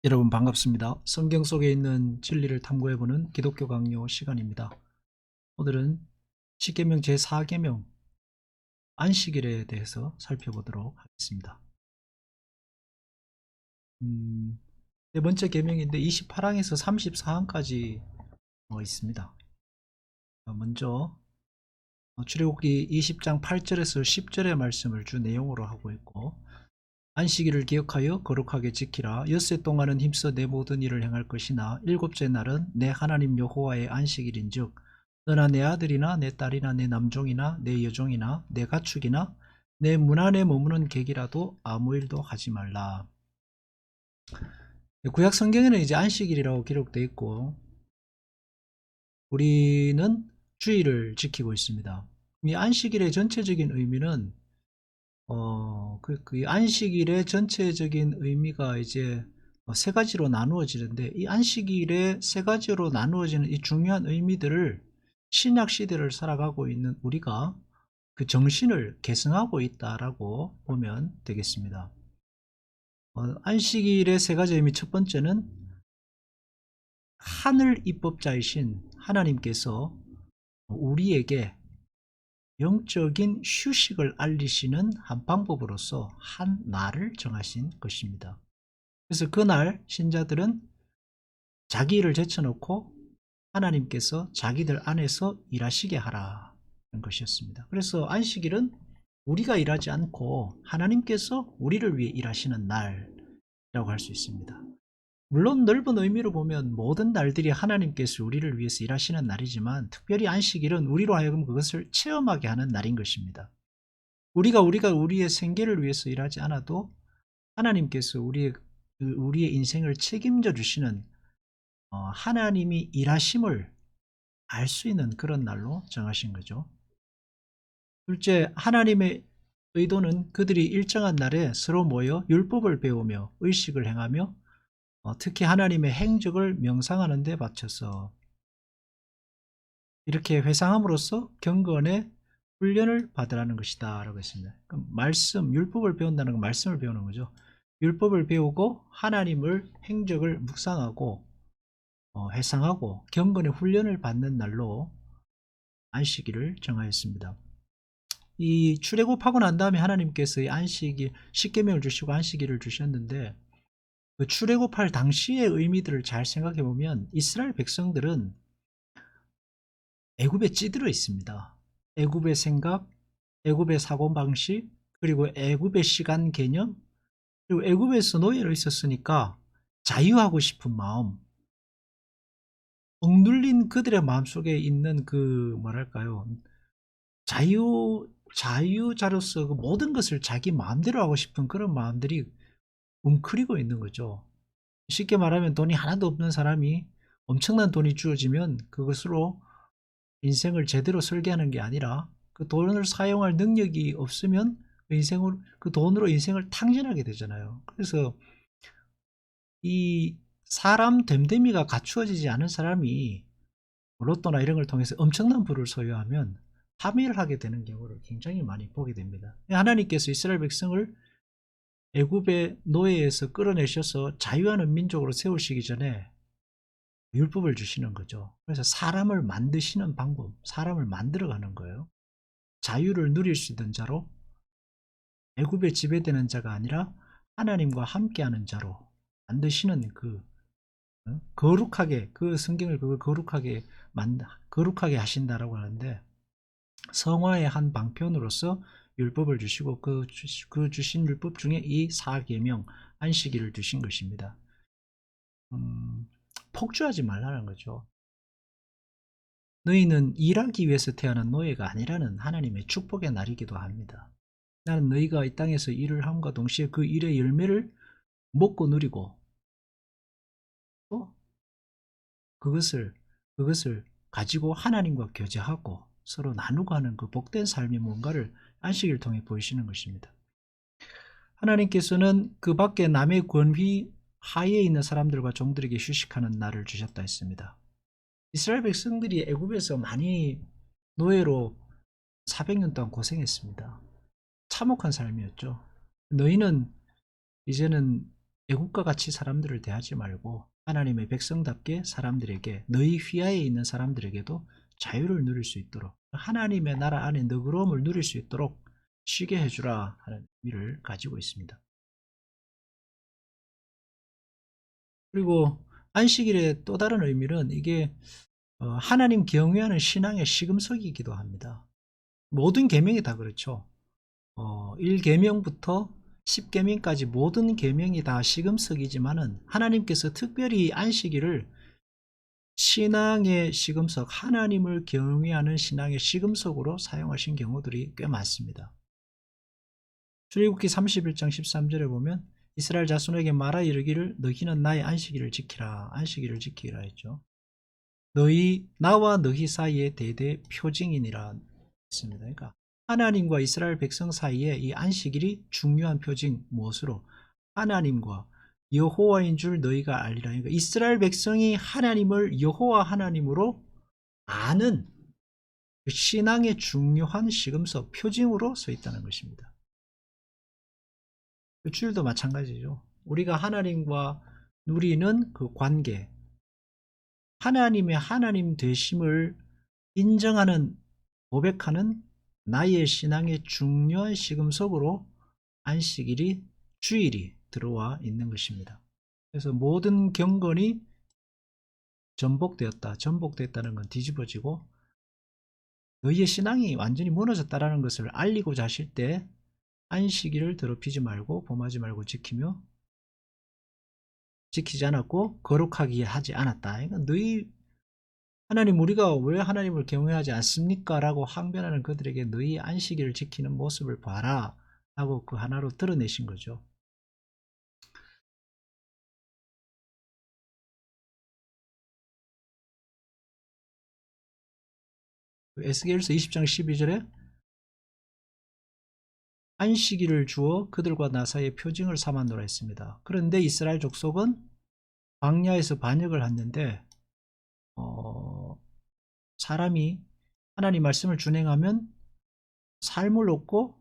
여러분 반갑습니다. 성경 속에 있는 진리를 탐구해보는 기독교 강요 시간입니다. 오늘은 십계명 제4계명 안식일에 대해서 살펴보도록 하겠습니다. 네 번째 계명인데 28항에서 34항까지 있습니다. 먼저 출애굽기 20장 8절에서 10절의 말씀을 주 내용으로 하고 있고, 안식일을 기억하여 거룩하게 지키라. 엿새 동안은 힘써 내 모든 일을 행할 것이나 일곱째 날은 내 하나님 여호와의 안식일인즉 너나 내 아들이나 내 딸이나 내 남종이나 내 여종이나 내 가축이나 내 문 안에 머무는 객이라도 아무 일도 하지 말라. 구약 성경에는 이제 안식일이라고 기록되어 있고 우리는 주일을 지키고 있습니다. 이 안식일의 전체적인 의미는 그 안식일의 전체적인 의미가 이제 세 가지로 나누어지는데, 이 안식일의 세 가지로 나누어지는 이 중요한 의미들을 신약 시대를 살아가고 있는 우리가 그 정신을 계승하고 있다라고 보면 되겠습니다. 안식일의 세 가지 의미, 첫 번째는 하늘 입법자이신 하나님께서 우리에게 영적인 휴식을 알리시는 한 방법으로서 한 날을 정하신 것입니다. 그래서 그날 신자들은 자기 일을 제쳐놓고 하나님께서 자기들 안에서 일하시게 하라는 것이었습니다. 그래서 안식일은 우리가 일하지 않고 하나님께서 우리를 위해 일하시는 날이라고 할 수 있습니다. 물론 넓은 의미로 보면 모든 날들이 하나님께서 우리를 위해서 일하시는 날이지만, 특별히 안식일은 우리로 하여금 그것을 체험하게 하는 날인 것입니다. 우리가 우리의 생계를 위해서 일하지 않아도 하나님께서 우리의 인생을 책임져 주시는 하나님이 일하심을 알 수 있는 그런 날로 정하신 거죠. 둘째, 하나님의 의도는 그들이 일정한 날에 서로 모여 율법을 배우며 의식을 행하며 특히 하나님의 행적을 명상하는 데 바쳐서 이렇게 회상함으로써 경건의 훈련을 받으라는 것이다 라고 했습니다. 율법을 배운다는 건 말씀을 배우는 거죠. 율법을 배우고 하나님을 행적을 묵상하고 회상하고 경건의 훈련을 받는 날로 안식일을 정하였습니다. 이 출애굽하고 난 다음에 하나님께서 이 안식일, 십계명을 주시고 안식일을 주셨는데, 그 출애굽할 당시의 의미들을 잘 생각해 보면 이스라엘 백성들은 애굽에 찌들어 있습니다. 애굽의 생각, 애굽의 사고방식, 그리고 애굽의 시간 개념, 그리고 애굽에서 노예로 있었으니까 자유하고 싶은 마음, 억눌린 그들의 마음속에 있는 그 뭐랄까요, 자유자로서 그 모든 것을 자기 마음대로 하고 싶은 그런 마음들이 웅크리고 있는 거죠. 쉽게 말하면 돈이 하나도 없는 사람이 엄청난 돈이 주어지면 그것으로 인생을 제대로 설계하는 게 아니라, 그 돈을 사용할 능력이 없으면 그 돈으로 인생을 탕진하게 되잖아요. 그래서 이 사람 됨됨이가 갖추어지지 않은 사람이 로또나 이런 걸 통해서 엄청난 부를 소유하면 파멸을 하게 되는 경우를 굉장히 많이 보게 됩니다. 하나님께서 이스라엘 백성을 애굽의 노예에서 끌어내셔서 자유하는 민족으로 세우시기 전에 율법을 주시는 거죠. 그래서 사람을 만드시는 방법, 사람을 만들어가는 거예요. 자유를 누릴 수 있는 자로, 애굽에 지배되는 자가 아니라 하나님과 함께하는 자로 만드시는 거룩하게, 그 성경을 그걸 거룩하게 하신다라고 하는데, 성화의 한 방편으로서 율법을 주시고 그 주신 율법 중에 이 사계명 안식일을 주신 것입니다. 폭주하지 말라는 거죠. 너희는 일하기 위해서 태어난 노예가 아니라는 하나님의 축복의 날이기도 합니다. 나는 너희가 이 땅에서 일을 함과 동시에 그 일의 열매를 먹고 누리고 또 그것을 가지고 하나님과 교제하고 서로 나누고 하는 그 복된 삶의 뭔가를 안식일을 통해 보이시는 것입니다. 하나님께서는 그 밖에 남의 권위 하에 있는 사람들과 종들에게 휴식하는 날을 주셨다 했습니다. 이스라엘 백성들이 애굽에서 많이 노예로 400년 동안 고생했습니다. 참혹한 삶이었죠. 너희는 이제는 애국과 같이 사람들을 대하지 말고 하나님의 백성답게 사람들에게, 너희 휘하에 있는 사람들에게도 자유를 누릴 수 있도록, 하나님의 나라 안에 너그러움을 누릴 수 있도록 쉬게 해주라 하는 의미를 가지고 있습니다. 그리고 안식일의 또 다른 의미는 이게 하나님 경외하는 신앙의 시금석이기도 합니다. 모든 계명이 다 그렇죠. 1계명부터 10계명까지 모든 계명이 다 시금석이지만은 하나님께서 특별히 안식일을 신앙의 시금석, 하나님을 경외하는 신앙의 시금석으로 사용하신 경우들이 꽤 많습니다. 출애굽기 31장 13절에 보면 이스라엘 자손에게 말하 이르기를 너희는 나의 안식일을 지키라. 안식일을 지키라 했죠. 너희 나와 너희 사이에 대대 표징이니라 했습니다. 그러니까 하나님과 이스라엘 백성 사이에 이 안식일이 중요한 표징, 무엇으로? 하나님과 여호와인 줄 너희가 알리라. 그러니까 이스라엘 백성이 하나님을 여호와 하나님으로 아는 그 신앙의 중요한 시금석, 표징으로 서 있다는 것입니다. 그 주일도 마찬가지죠. 우리가 하나님과 누리는 그 관계, 하나님의 하나님 되심을 인정하는, 고백하는 나의 신앙의 중요한 시금석으로 안식일이, 주일이 들어와 있는 것입니다. 그래서 모든 경건이 전복되었다. 전복됐다는 건 뒤집어지고 너희의 신앙이 완전히 무너졌다라는 것을 알리고자 하실 때 안식일을 더럽히지 말고 범하지 말고 지키지 않았고 거룩하게 하지 않았다. 그러니까 너희 하나님, 우리가 왜 하나님을 경외하지 않습니까? 라고 항변하는 그들에게 너희 안식일을 지키는 모습을 봐라 하고 그 하나로 드러내신 거죠. 에스겔서 20장 12절에 안식일을 주어 그들과 나 사이에 표징을 삼았노라 했습니다. 그런데 이스라엘 족속은 광야에서 반역을 했는데 사람이 하나님 말씀을 준행하면 삶을 얻고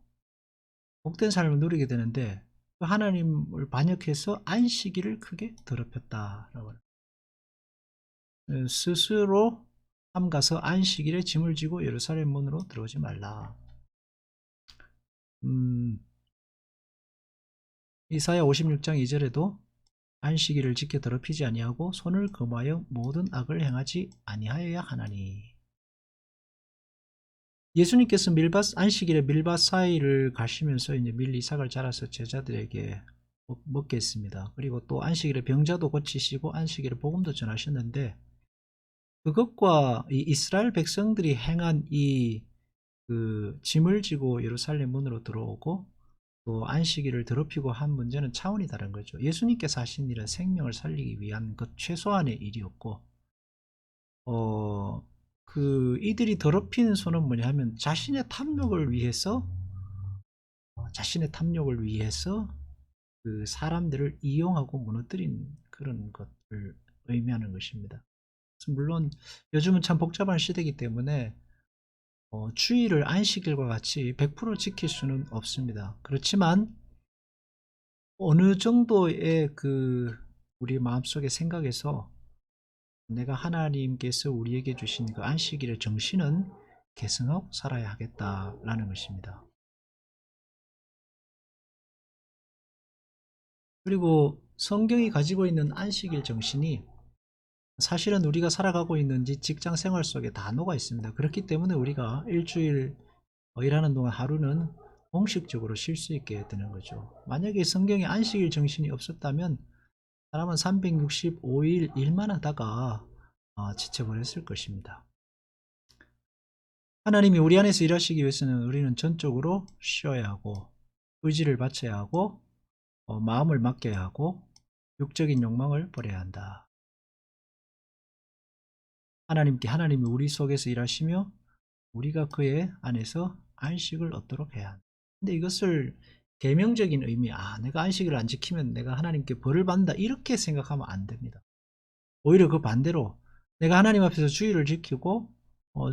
복된 삶을 누리게 되는데 그 하나님을 반역해서 안식일을 크게 더럽혔다라고 합니다. 스스로 삼가서 안식일에 짐을 지고 예루살렘 문으로 들어오지 말라. 이사야 56장 2절에도 안식일을 지켜 더럽히지 아니하고 손을 금하여 모든 악을 행하지 아니하여야 하나니. 예수님께서 안식일에 밀밭 사이를 가시면서 이제 밀 이삭을 자라서 제자들에게 먹게 했습니다. 그리고 또 안식일에 병자도 고치시고 안식일에 복음도 전하셨는데 그것과 이 이스라엘 백성들이 행한 그 짐을 지고 예루살렘 문으로 들어오고 또 안식일을 더럽히고 한 문제는 차원이 다른 거죠. 예수님께서 하신 일은 생명을 살리기 위한 것 최소한의 일이었고 이들이 더럽히는 손은 뭐냐 하면 자신의 탐욕을 위해서 그 사람들을 이용하고 무너뜨린 그런 것을 의미하는 것입니다. 물론 요즘은 참 복잡한 시대이기 때문에 주일을 안식일과 같이 100% 지킬 수는 없습니다. 그렇지만 어느 정도의 우리 마음속의 생각에서 내가 하나님께서 우리에게 주신 그 안식일의 정신은 계승하고 살아야 하겠다라는 것입니다. 그리고 성경이 가지고 있는 안식일 정신이 사실은 우리가 살아가고 있는 직장 생활 속에 다 녹아 있습니다. 그렇기 때문에 우리가 일주일 일하는 동안 하루는 공식적으로 쉴 수 있게 되는 거죠. 만약에 성경에 안식일 정신이 없었다면 사람은 365일 일만 하다가 지쳐버렸을 것입니다. 하나님이 우리 안에서 일하시기 위해서는 우리는 전적으로 쉬어야 하고 의지를 바쳐야 하고 마음을 맡겨야 하고 육적인 욕망을 버려야 한다. 하나님이 우리 속에서 일하시며 우리가 그의 안에서 안식을 얻도록 해야 한다. 근데 이것을 계명적인 의미, 내가 안식일을 안 지키면 내가 하나님께 벌을 받는다, 이렇게 생각하면 안 됩니다. 오히려 그 반대로 내가 하나님 앞에서 주일을 지키고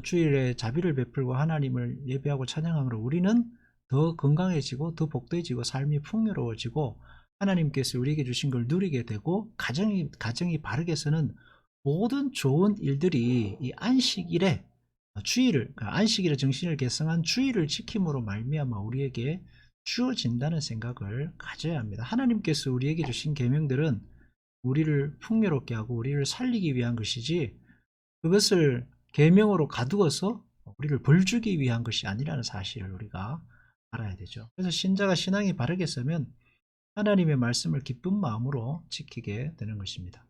주일에 자비를 베풀고 하나님을 예배하고 찬양함으로 우리는 더 건강해지고 더 복되어지고 삶이 풍요로워지고 하나님께서 우리에게 주신 걸 누리게 되고 가정이 바르게서는 모든 좋은 일들이 이 안식일에 주일을 안식일의 정신을 계승한 주일을 지킴으로 말미암아 우리에게 주어진다는 생각을 가져야 합니다. 하나님께서 우리에게 주신 계명들은 우리를 풍요롭게 하고 우리를 살리기 위한 것이지 그것을 계명으로 가두어서 우리를 벌주기 위한 것이 아니라는 사실을 우리가 알아야 되죠. 그래서 신자가 신앙이 바르게 서면 하나님의 말씀을 기쁜 마음으로 지키게 되는 것입니다.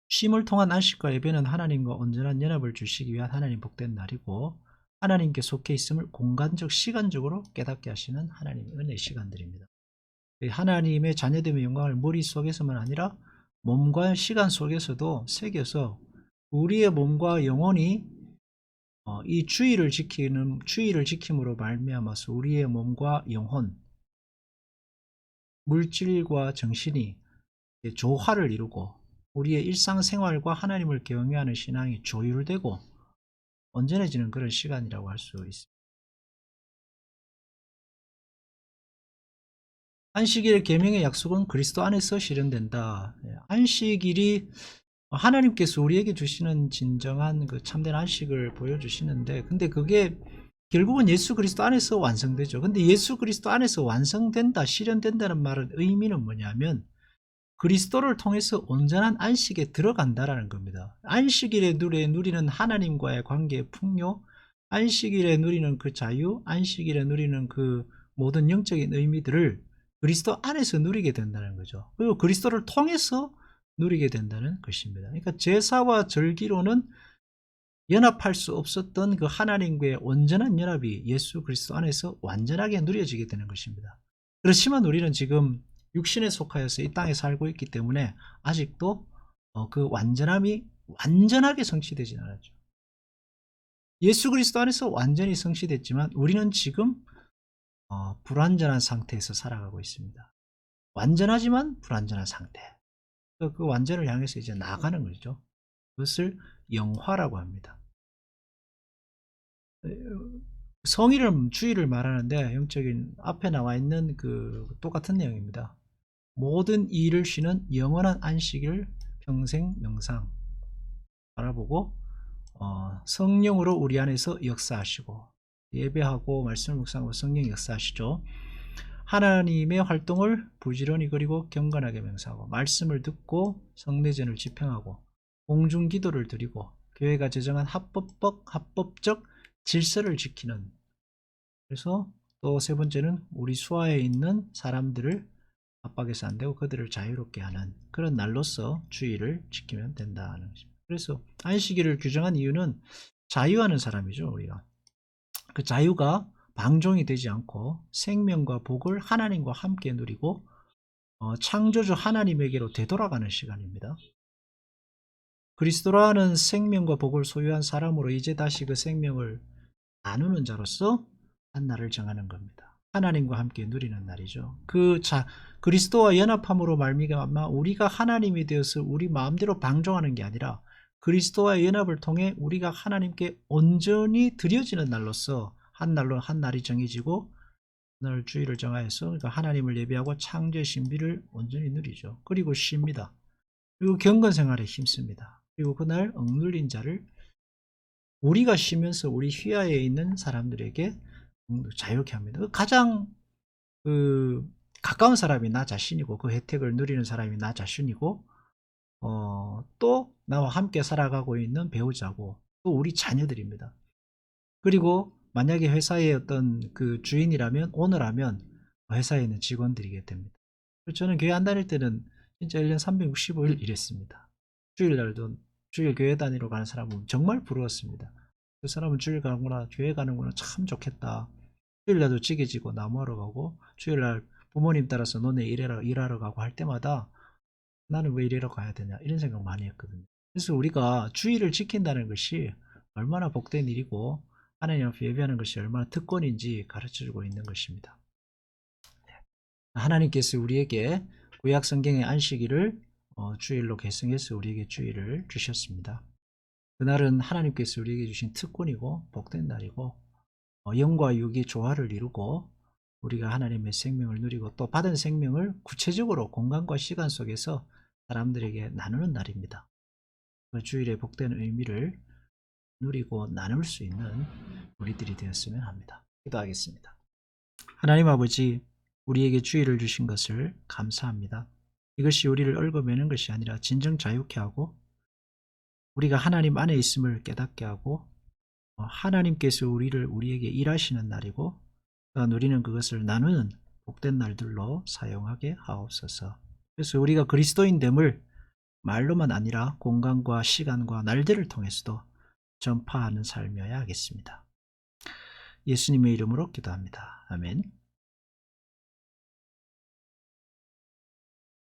쉼을 통한 안식과 예배는 하나님과 온전한 연합을 주시기 위한 하나님 복된 날이고 하나님께 속해 있음을 공간적 시간적으로 깨닫게 하시는 하나님의 은혜의 시간들입니다. 하나님의 자녀됨의 영광을 머릿속에서만 아니라 몸과 시간 속에서도 새겨서 우리의 몸과 영혼이 이 주의를 지킴으로 말미암아서 우리의 몸과 영혼, 물질과 정신이 조화를 이루고 우리의 일상생활과 하나님을 경외하는 신앙이 조율되고 온전해지는 그런 시간이라고 할 수 있습니다. 안식일의 계명의 약속은 그리스도 안에서 실현된다. 안식일이 하나님께서 우리에게 주시는 진정한 그 참된 안식을 보여주시는데 근데 그게 결국은 예수 그리스도 안에서 완성되죠. 근데 예수 그리스도 안에서 완성된다, 실현된다는 말은 의미는 뭐냐면 그리스도를 통해서 온전한 안식에 들어간다라는 겁니다. 안식일에 누리는 하나님과의 관계의 풍요, 안식일에 누리는 그 자유, 안식일에 누리는 그 모든 영적인 의미들을 그리스도 안에서 누리게 된다는 거죠. 그리고 그리스도를 통해서 누리게 된다는 것입니다. 그러니까 제사와 절기로는 연합할 수 없었던 그 하나님과의 온전한 연합이 예수 그리스도 안에서 완전하게 누려지게 되는 것입니다. 그렇지만 우리는 지금 육신에 속하여서 이 땅에 살고 있기 때문에 아직도 그 완전함이 완전하게 성취되지는 않았죠. 예수 그리스도 안에서 완전히 성취됐지만 우리는 지금 불완전한 상태에서 살아가고 있습니다. 완전하지만 불완전한 상태. 그 완전을 향해서 이제 나가는 거죠. 그것을 영화라고 합니다. 성의를 주의를 말하는데 영적인 앞에 나와 있는 그 똑같은 내용입니다. 모든 일을 쉬는 영원한 안식일 평생 명상 바라보고 성령으로 우리 안에서 역사하시고 예배하고 말씀을 묵상하고 성령 역사하시죠. 하나님의 활동을 부지런히 그리고 경건하게 명상하고 말씀을 듣고 성례전을 집행하고 공중기도를 드리고 교회가 제정한 합법적 질서를 지키는 그래서 또 세 번째는 우리 수하에 있는 사람들을 압박해서 안 되고 그들을 자유롭게 하는 그런 날로서 주의를 지키면 된다는 것입니다. 그래서 안식일을 규정한 이유는 자유하는 사람이죠. 우리가 그 자유가 방종이 되지 않고 생명과 복을 하나님과 함께 누리고 창조주 하나님에게로 되돌아가는 시간입니다. 그리스도라는 생명과 복을 소유한 사람으로 이제 다시 그 생명을 나누는 자로서 한 날을 정하는 겁니다. 하나님과 함께 누리는 날이죠. 그리스도와 연합함으로 말미암아 우리가 하나님이 되어서 우리 마음대로 방종하는 게 아니라 그리스도와의 연합을 통해 우리가 하나님께 온전히 드려지는 날로서 한 날로 한 날이 정해지고 날 주일을 정하여서 그러니까 하나님을 예배하고 창조의 신비를 온전히 누리죠. 그리고 쉽니다. 그리고 경건 생활에 힘씁니다. 그리고 그날 억눌린 자를 우리가 쉬면서 우리 휘하에 있는 사람들에게 자유롭게 합니다. 가장 가까운 사람이 나 자신이고 그 혜택을 누리는 사람이 나 자신이고 또 나와 함께 살아가고 있는 배우자고 또 우리 자녀들입니다. 그리고 만약에 회사의 어떤 그 주인이라면 오너라면 회사에 있는 직원들이게 됩니다. 저는 교회 안 다닐 때는 진짜 1년 365일 일했습니다. 주일날도 주일 교회 다니러 가는 사람은 정말 부러웠습니다. 그 사람은 주일 가는구나 교회 가는구나 참 좋겠다. 주일날도 찌개지고 나무하러 가고 주일날 부모님 따라서 너네 일하러 가고 할 때마다 나는 왜 일하러 가야 되냐 이런 생각 많이 했거든요. 그래서 우리가 주일을 지킨다는 것이 얼마나 복된 일이고 하나님 앞에 예배하는 것이 얼마나 특권인지 가르쳐주고 있는 것입니다. 하나님께서 우리에게 구약 성경의 안식일을 주일로 계승해서 우리에게 주일을 주셨습니다. 그날은 하나님께서 우리에게 주신 특권이고 복된 날이고 영과 육이 조화를 이루고 우리가 하나님의 생명을 누리고 또 받은 생명을 구체적으로 공간과 시간 속에서 사람들에게 나누는 날입니다. 그 주일의 복된 의미를 누리고 나눌 수 있는 우리들이 되었으면 합니다. 기도하겠습니다. 하나님 아버지, 우리에게 주일을 주신 것을 감사합니다. 이것이 우리를 얽어매는 것이 아니라 진정 자유케 하고 우리가 하나님 안에 있음을 깨닫게 하고 하나님께서 우리에게 일하시는 날이고 우리는 그것을 나누는 복된 날들로 사용하게 하옵소서. 그래서 우리가 그리스도인됨을 말로만 아니라 공간과 시간과 날들을 통해서도 전파하는 삶이어야 하겠습니다. 예수님의 이름으로 기도합니다. 아멘.